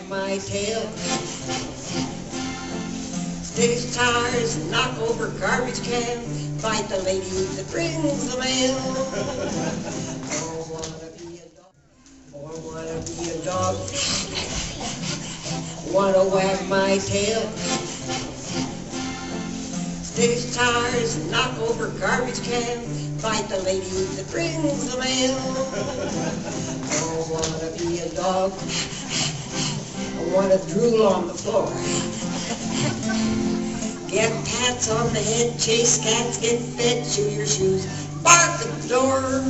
my tail, stitch tires and knock over garbage cans, fight the lady that brings the mail. Oh, wanna be a dog, oh, wanna be a dog, wanna wag my tail, stitch tires and knock over garbage cans, fight the lady that brings the mail. Oh, wanna be a dog, I wanna drool on the floor, get pats on the head, chase cats, get fed, chew your shoes, bark at the door.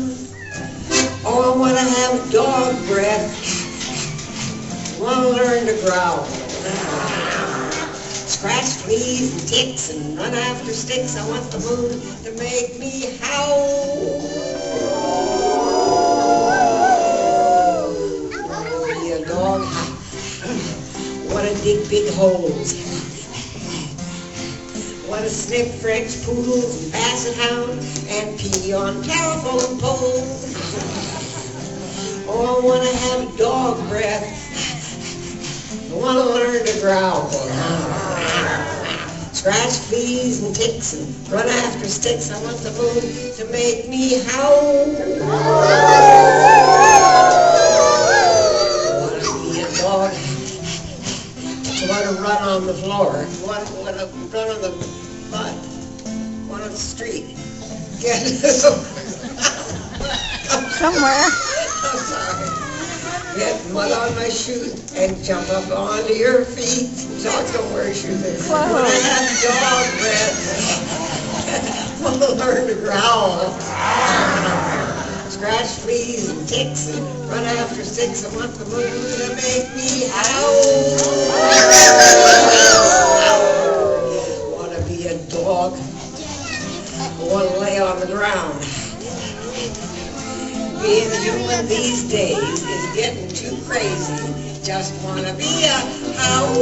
Oh, I wanna have dog breath, wanna learn to growl, scratch fleas and ticks and run after sticks. I want the moon to make me howl. Be a dog, wanna dig big holes, wanna sniff French poodles and basset hounds and pee on telephone poles. Oh, I wanna have dog breath, I wanna learn to growl, scratch fleas and ticks and run after sticks. I want the moon to make me howl. I wanna be a dog, I wanna run on the floor, I wanna run on the mud, run on the street, get somewhere. I'm sorry. Get mud on my shoes and jump up onto your feet. Dogs don't wear shoes. When I have dog breath, I'll learn to growl, scratch fleas and ticks and run after sticks. I want the moon to make me howl. I want to be a dog. I want to lay on the ground. Being human these days is getting too crazy. Just wanna be a howl.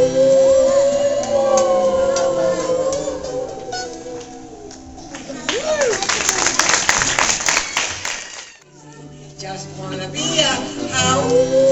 Just wanna be a howl.